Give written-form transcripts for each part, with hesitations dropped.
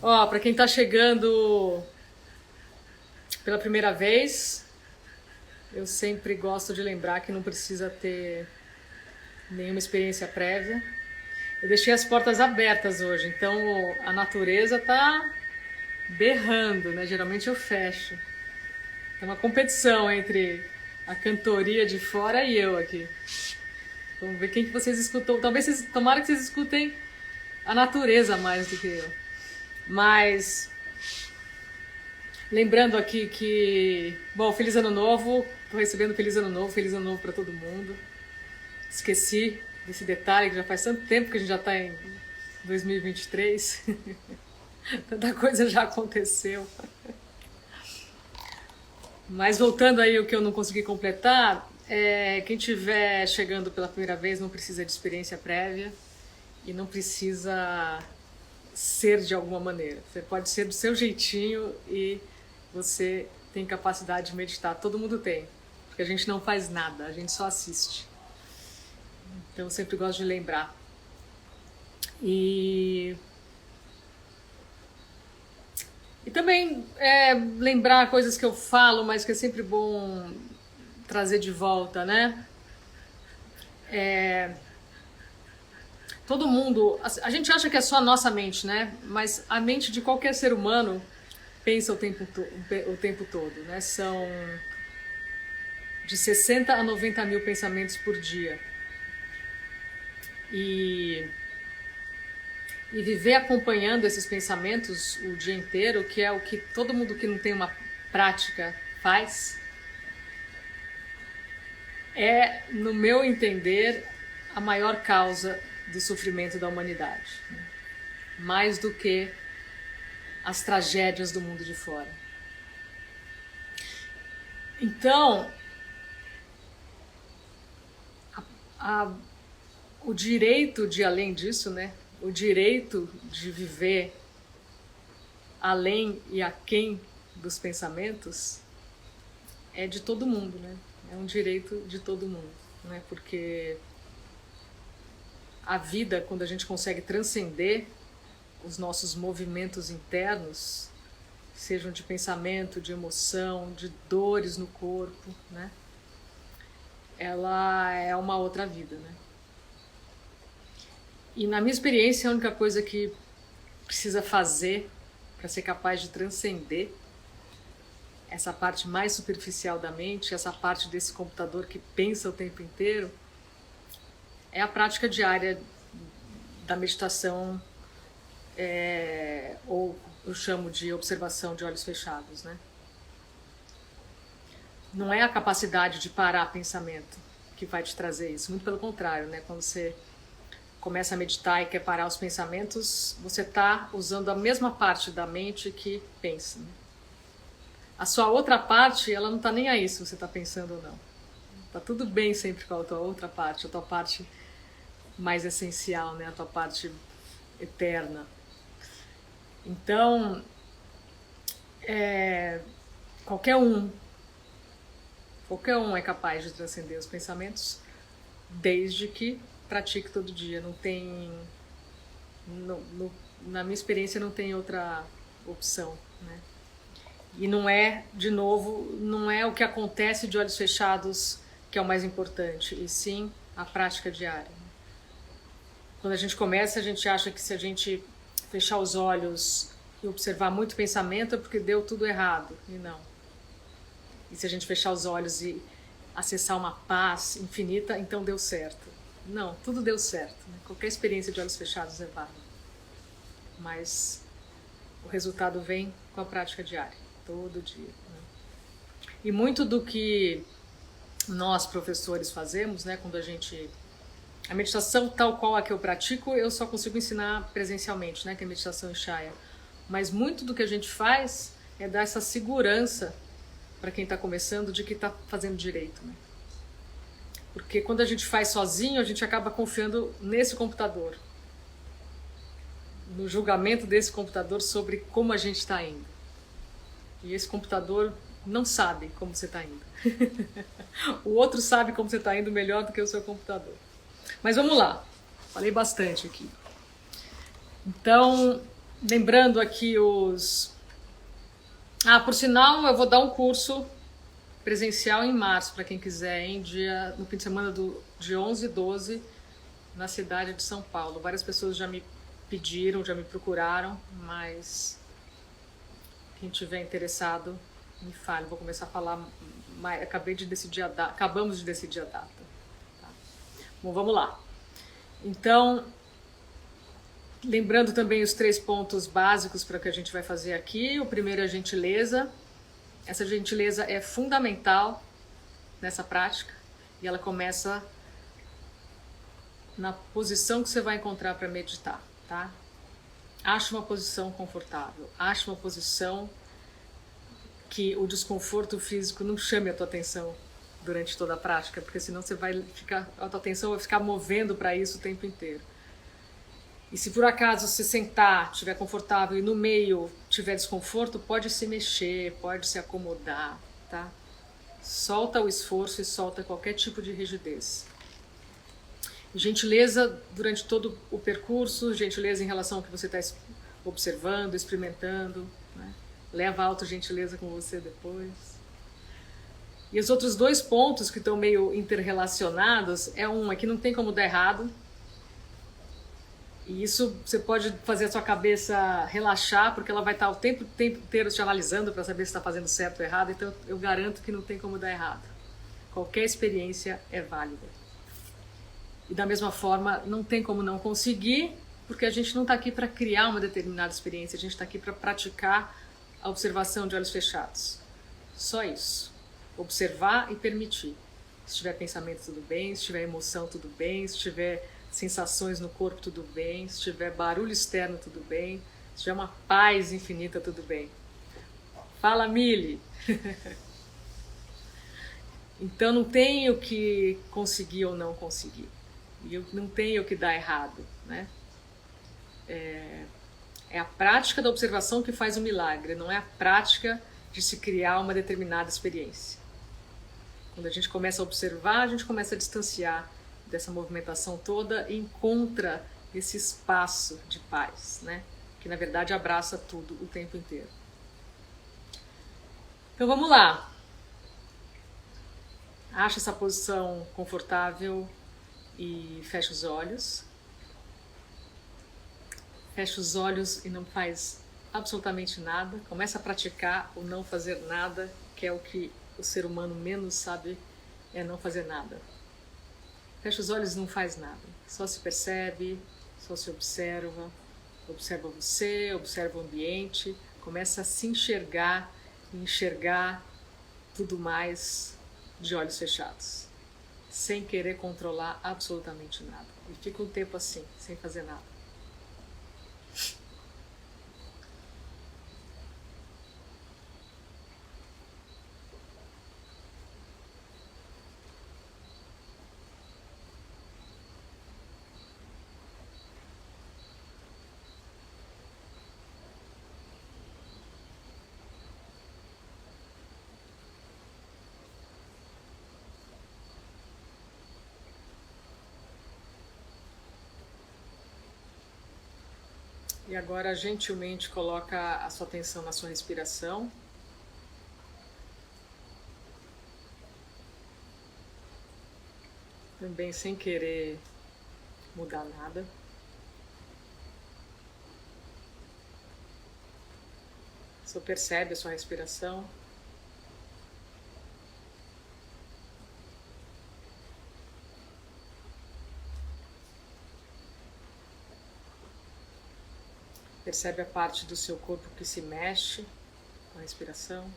Ó, para quem tá chegando pela primeira vez, eu sempre gosto de lembrar que não precisa ter nenhuma experiência prévia. Eu deixei as portas abertas hoje, então a natureza tá berrando, né? Geralmente eu fecho. É uma competição entre a cantoria de fora e eu aqui. Vamos ver quem que vocês escutam. Tomara que vocês escutem a natureza mais do que eu. Mas lembrando aqui que, bom, feliz ano novo. Tô recebendo feliz ano novo para todo mundo. Esqueci desse detalhe que já faz tanto tempo que a gente já tá em 2023. Tanta coisa já aconteceu. Mas voltando aí o que eu não consegui completar, quem estiver chegando pela primeira vez não precisa de experiência prévia e não precisa ser de alguma maneira. Você pode ser do seu jeitinho e você tem capacidade de meditar. Todo mundo tem, porque a gente não faz nada, a gente só assiste. Então eu sempre gosto de lembrar. E também lembrar coisas que eu falo, mas que é sempre bom trazer de volta, né? Todo mundo, a gente acha que é só a nossa mente, né? Mas a mente de qualquer ser humano pensa o tempo todo, né? São de 60 a 90 mil pensamentos por dia. E viver acompanhando esses pensamentos o dia inteiro, que é o que todo mundo que não tem uma prática faz, é, no meu entender, a maior causa do sofrimento da humanidade. Mais do que as tragédias do mundo de fora. Então, o direito de, além disso, né? O direito de viver além e aquém dos pensamentos é de todo mundo, né? É um direito de todo mundo, né? Porque a vida, quando a gente consegue transcender os nossos movimentos internos, sejam de pensamento, de emoção, de dores no corpo, né? Ela é uma outra vida, né? E na minha experiência, a única coisa que precisa fazer para ser capaz de transcender essa parte mais superficial da mente, essa parte desse computador que pensa o tempo inteiro, é a prática diária da meditação, ou eu chamo de observação de olhos fechados, né? Não é a capacidade de parar pensamento que vai te trazer isso, muito pelo contrário, né? Quando você começa a meditar e quer parar os pensamentos, você está usando a mesma parte da mente que pensa, né? A sua outra parte, ela não está nem aí se você está pensando ou não. Tá tudo bem sempre com a tua outra parte, a tua parte mais essencial, né? A tua parte eterna. Então, qualquer um é capaz de transcender os pensamentos, desde que pratique todo dia. Não tem, na minha experiência, não tem outra opção, né? E não é, de novo, não é o que acontece de olhos fechados que é o mais importante, e sim a prática diária. Quando a gente começa, a gente acha que se a gente fechar os olhos e observar muito pensamento é porque deu tudo errado, e não. E se a gente fechar os olhos e acessar uma paz infinita, então deu certo. Não, tudo deu certo, né? Qualquer experiência de olhos fechados é válida. Mas o resultado vem com a prática diária, todo dia, né? E muito do que nós, professores, fazemos, né, quando a meditação tal qual a que eu pratico, eu só consigo ensinar presencialmente, né, que é a meditação Ishaya. Mas muito do que a gente faz é dar essa segurança para quem está começando de que está fazendo direito, né? Porque quando a gente faz sozinho, a gente acaba confiando nesse computador, no julgamento desse computador sobre como a gente está indo. E esse computador não sabe como você está indo. O outro sabe como você está indo melhor do que o seu computador. Mas vamos lá, falei bastante aqui. Então, Lembrando aqui os... Ah, por sinal, eu vou dar um curso presencial em março, para quem quiser, hein? No fim de semana de 11 e 12, na cidade de São Paulo. Várias pessoas já me pediram, já me procuraram, mas quem tiver interessado, me fale. Vou começar a falar mais. Acabamos de decidir a data. Tá? Bom, vamos lá. Então, lembrando também os 3 pontos básicos para o que a gente vai fazer aqui. O primeiro é a gentileza. Essa gentileza é fundamental nessa prática e ela começa na posição que você vai encontrar para meditar, tá? Ache uma posição confortável, ache uma posição que o desconforto físico não chame a tua atenção durante toda a prática, porque senão a tua atenção vai ficar movendo para isso o tempo inteiro. E se por acaso você sentar, estiver confortável e no meio tiver desconforto, pode se mexer, pode se acomodar, tá? Solta o esforço e solta qualquer tipo de rigidez. Gentileza durante todo o percurso, gentileza em relação ao que você está observando, experimentando, né? Leva a autogentileza com você depois. E os outros 2 pontos que estão meio interrelacionados é que não tem como dar errado. E isso você pode fazer a sua cabeça relaxar, porque ela vai estar o tempo inteiro te analisando para saber se está fazendo certo ou errado. Então eu garanto que não tem como dar errado. Qualquer experiência é válida. E da mesma forma, não tem como não conseguir, porque a gente não está aqui para criar uma determinada experiência, a gente está aqui para praticar a observação de olhos fechados. Só isso. Observar e permitir. Se tiver pensamento, tudo bem. Se tiver emoção, tudo bem. Se tiver sensações no corpo, tudo bem. Se tiver barulho externo, tudo bem. Se tiver uma paz infinita, tudo bem. Fala, Mili! Então não tem o que conseguir ou não conseguir. E não tem o que dar errado, né? É a prática da observação que faz o milagre, não é a prática de se criar uma determinada experiência. Quando a gente começa a observar, a gente começa a distanciar dessa movimentação toda e encontra esse espaço de paz, né? Que na verdade abraça tudo o tempo inteiro. Então vamos lá. Acha essa posição confortável e fecha os olhos. Fecha os olhos e não faz absolutamente nada. Começa a praticar o não fazer nada, que é o que o ser humano menos sabe, é não fazer nada. Fecha os olhos e não faz nada. Só se percebe, só se observa. Observa você, observa o ambiente. Começa a se enxergar e enxergar tudo mais de olhos fechados. Sem querer controlar absolutamente nada. E fica um tempo assim, sem fazer nada. E agora gentilmente coloca a sua atenção na sua respiração. Também sem querer mudar nada. Só percebe a sua respiração. Percebe a parte do seu corpo que se mexe com a respiração.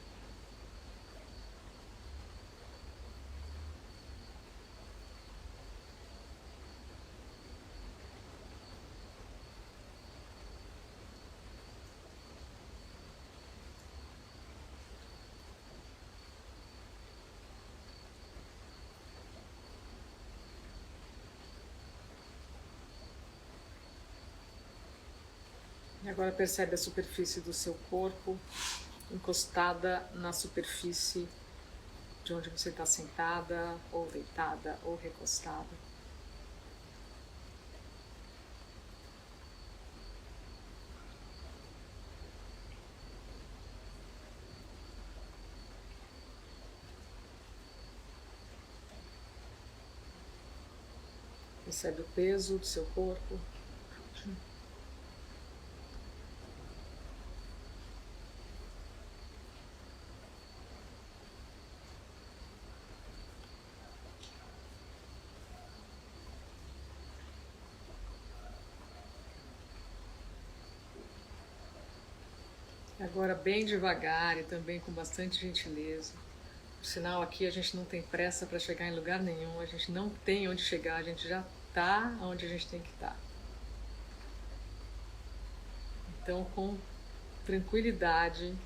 E agora percebe a superfície do seu corpo encostada na superfície de onde você está sentada, ou deitada, ou recostada. Percebe o peso do seu corpo. Agora bem devagar e também com bastante gentileza. Por sinal, aqui a gente não tem pressa para chegar em lugar nenhum, a gente não tem onde chegar, a gente já está onde a gente tem que estar. Então, com tranquilidade,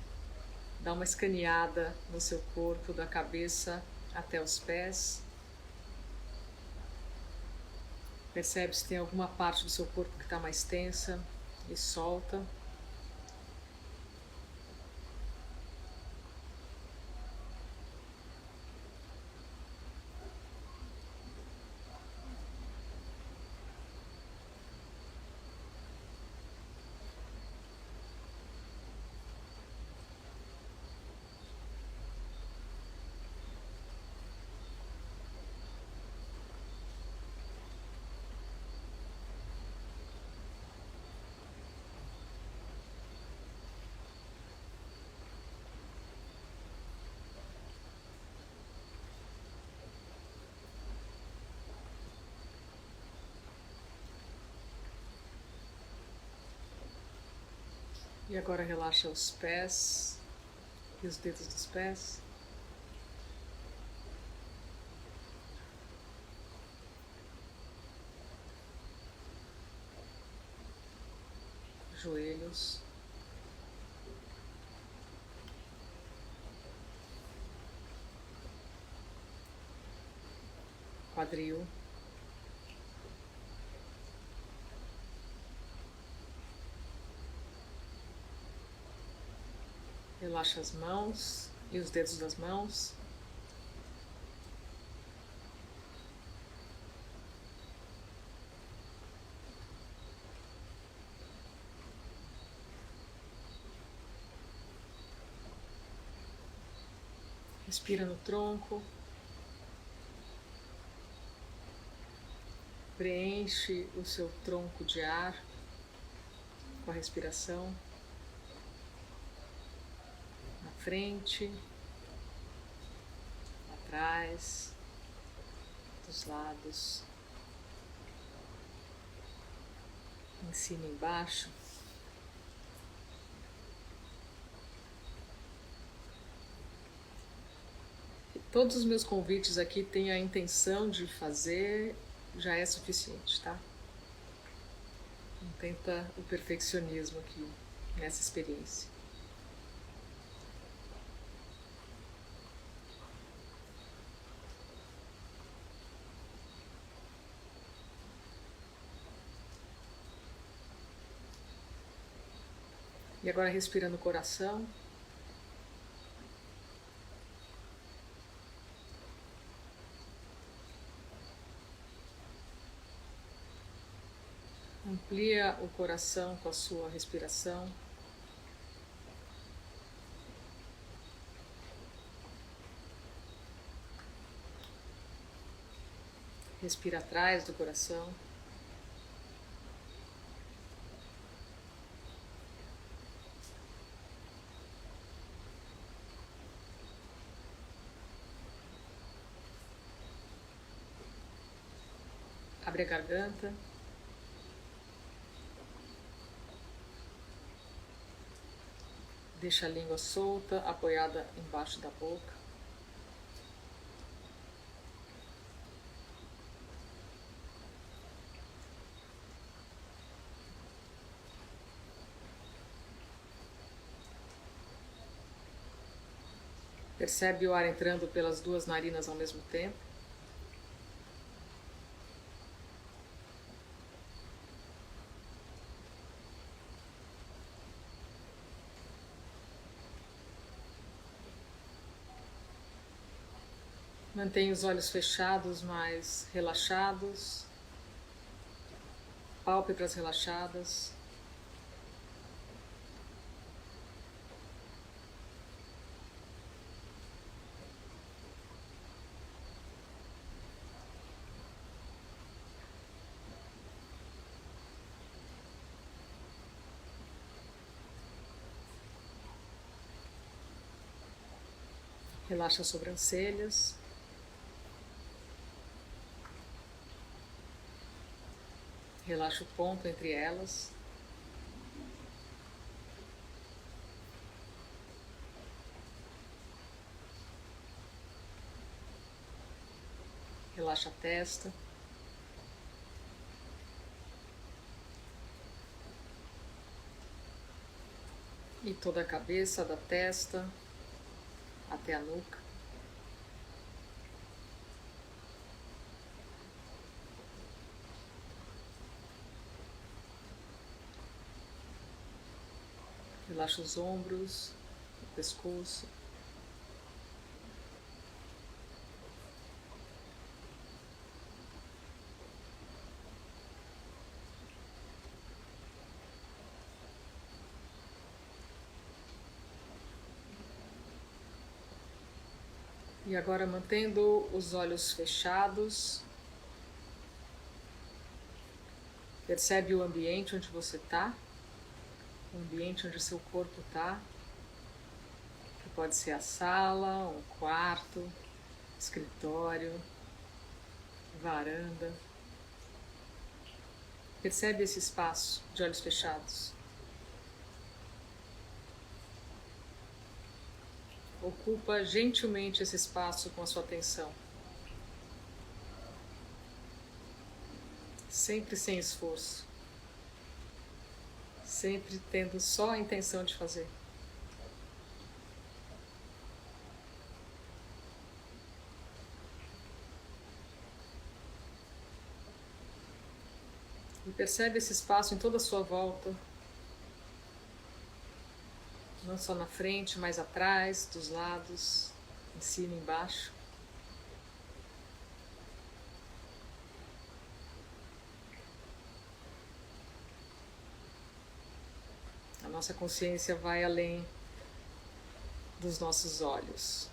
dá uma escaneada no seu corpo, da cabeça até os pés. Percebe se tem alguma parte do seu corpo que está mais tensa e solta. E agora relaxa os pés e os dedos dos pés. Joelhos. Quadril. Relaxa as mãos e os dedos das mãos. Respira no tronco. Preenche o seu tronco de ar com a respiração. Na frente, atrás, dos lados, em cima e embaixo. E todos os meus convites aqui têm a intenção de fazer, já é suficiente, tá? Não tenta o perfeccionismo aqui nessa experiência. E agora respira no coração. Amplia o coração com a sua respiração. Respira atrás do coração. Abre a garganta. Deixa a língua solta, apoiada embaixo da boca. Percebe o ar entrando pelas duas narinas ao mesmo tempo. Mantenha os olhos fechados, mas relaxados. Pálpebras relaxadas. Relaxa as sobrancelhas. Relaxa o ponto entre elas. Relaxa a testa. E toda a cabeça, da testa até a nuca. Relaxa os ombros, o pescoço. E agora, mantendo os olhos fechados, percebe o ambiente onde você está, o ambiente onde seu corpo está, que pode ser a sala, um quarto, escritório, varanda. Percebe esse espaço de olhos fechados. Ocupa gentilmente esse espaço com a sua atenção. Sempre sem esforço. Sempre tendo só a intenção de fazer. E percebe esse espaço em toda a sua volta. Não só na frente, mas atrás, dos lados, em cima e embaixo. A nossa consciência vai além dos nossos olhos.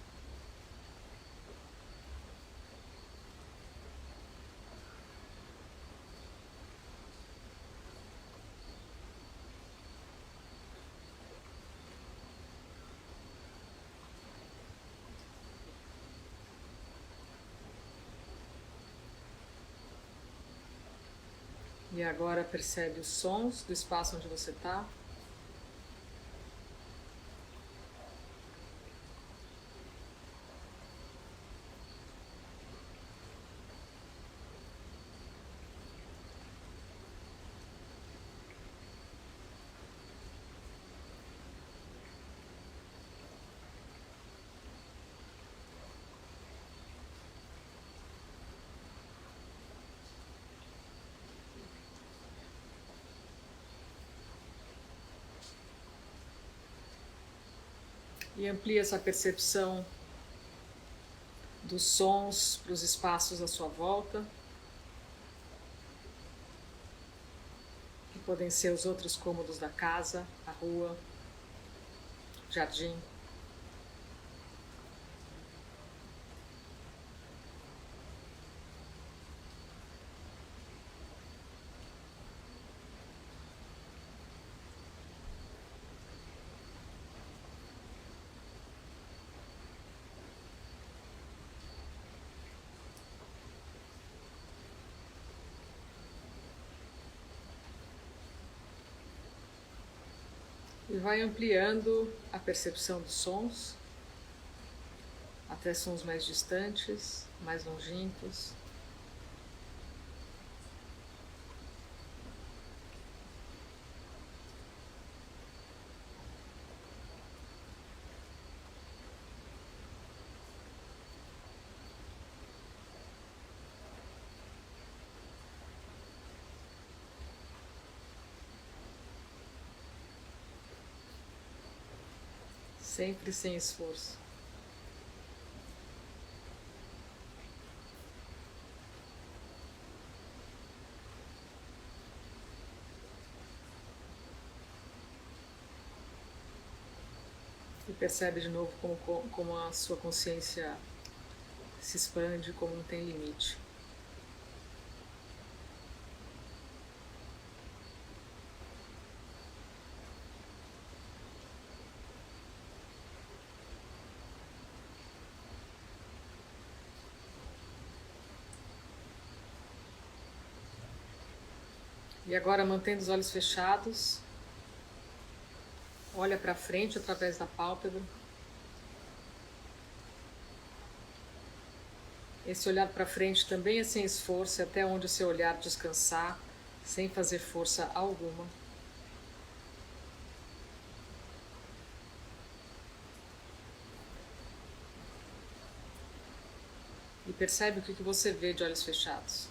E agora percebe os sons do espaço onde você está. E amplia essa percepção dos sons para os espaços à sua volta, que podem ser os outros cômodos da casa, a rua, jardim. E vai ampliando a percepção dos sons, até sons mais distantes, mais longínquos. Sempre sem esforço. E percebe de novo como a sua consciência se expande, como não tem limite. E agora, mantendo os olhos fechados, olha para frente através da pálpebra. Esse olhar para frente também é sem esforço, é até onde o seu olhar descansar, sem fazer força alguma. E percebe o que você vê de olhos fechados.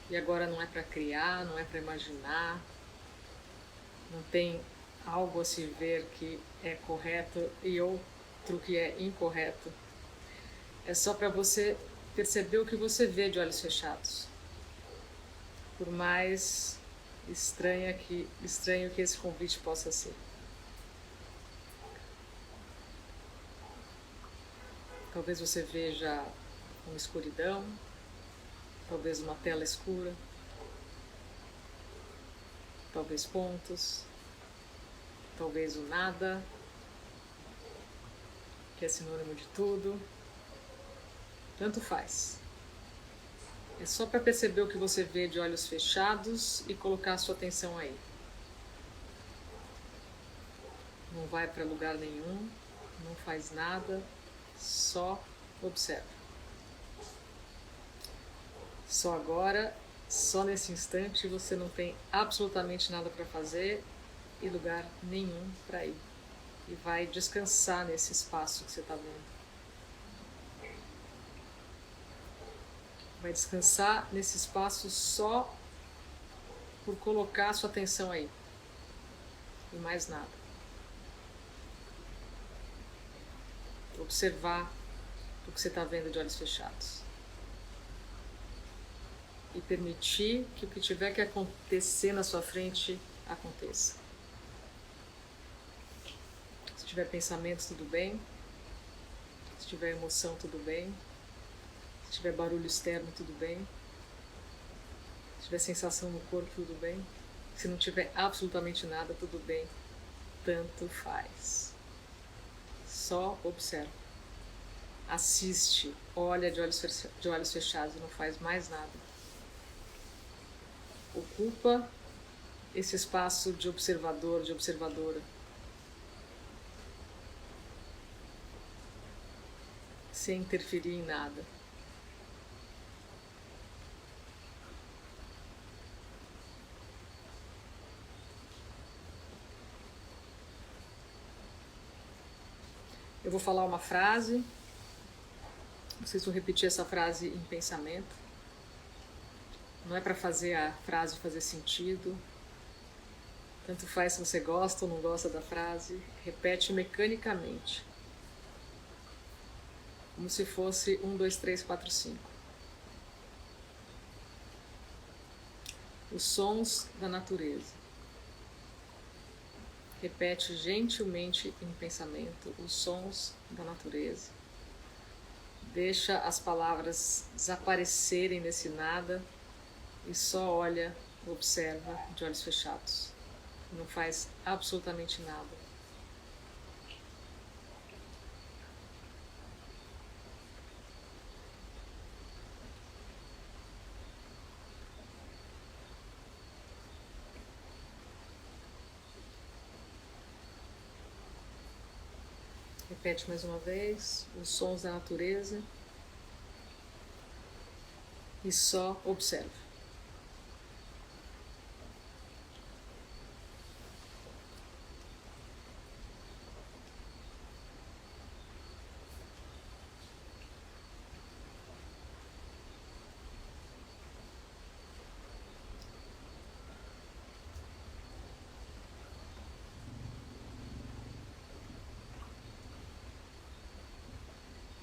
E agora não é para criar, não é para imaginar, não tem algo a se ver que é correto e outro que é incorreto. É só para você perceber o que você vê de olhos fechados. Por mais estranho que esse convite possa ser. Talvez você veja uma escuridão, talvez uma tela escura, talvez pontos, talvez o nada, que é sinônimo de tudo. Tanto faz. É só para perceber o que você vê de olhos fechados e colocar a sua atenção aí. Não vai para lugar nenhum, não faz nada, só observa. Só agora, só nesse instante, você não tem absolutamente nada para fazer e lugar nenhum para ir. E vai descansar nesse espaço que você está vendo. Vai descansar nesse espaço só por colocar a sua atenção aí. E mais nada. Observar o que você está vendo de olhos fechados. E permitir que o que tiver que acontecer na sua frente aconteça. Se tiver pensamentos, tudo bem. Se tiver emoção, tudo bem. Se tiver barulho externo, tudo bem. Se tiver sensação no corpo, tudo bem. Se não tiver absolutamente nada, tudo bem. Tanto faz. Só observa. Assiste, olha de olhos fechados e não faz mais nada. Ocupa esse espaço de observador, de observadora. Sem interferir em nada. Eu vou falar uma frase, vocês vão repetir essa frase em pensamento. Não é para fazer a frase fazer sentido. Tanto faz se você gosta ou não gosta da frase. Repete mecanicamente. Como se fosse 1, 2, 3, 4, 5. Os sons da natureza. Repete gentilmente em pensamento os sons da natureza. Deixa as palavras desaparecerem nesse nada e só olha, observa de olhos fechados. Não faz absolutamente nada. Repete mais uma vez os sons da natureza e só observa.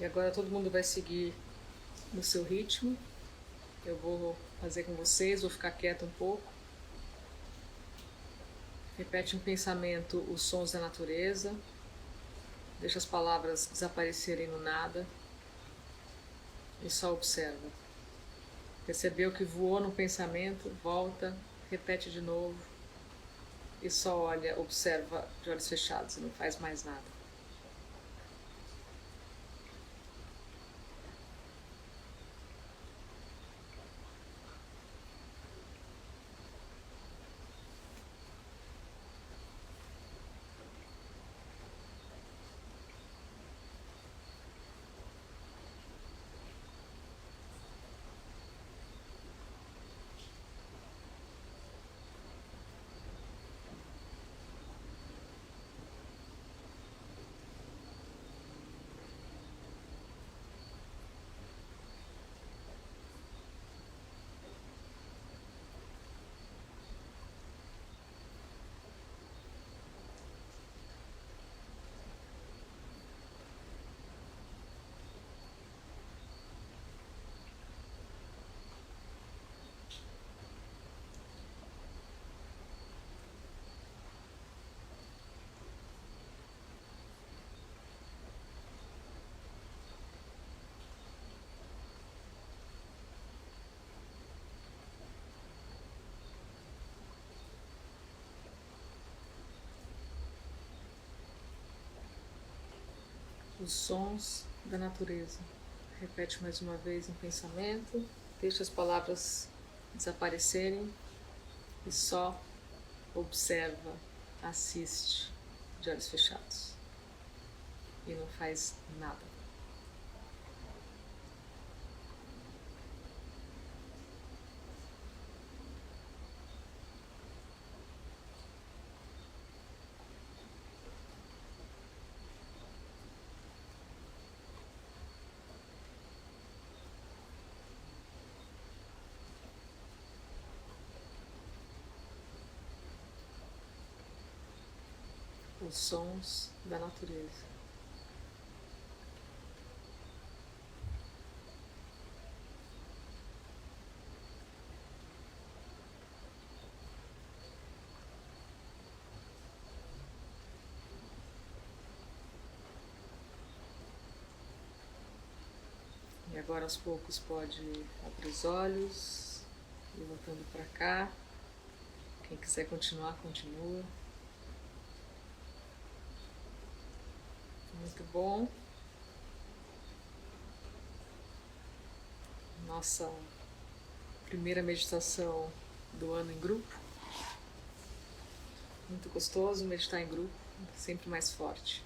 E agora todo mundo vai seguir no seu ritmo. Eu vou fazer com vocês, vou ficar quieto um pouco. Repete em pensamento os sons da natureza. Deixa as palavras desaparecerem no nada. E só observa. Percebeu que voou no pensamento, volta, repete de novo. E só olha, observa de olhos fechados e não faz mais nada. Os sons da natureza. Repete mais uma vez em pensamento, deixa as palavras desaparecerem e só observa, assiste de olhos fechados e não faz nada. Os sons da natureza. E agora aos poucos pode abrir os olhos e voltando para cá. Quem quiser continuar, continua. Muito bom. Nossa primeira meditação do ano em grupo. Muito gostoso meditar em grupo, sempre mais forte.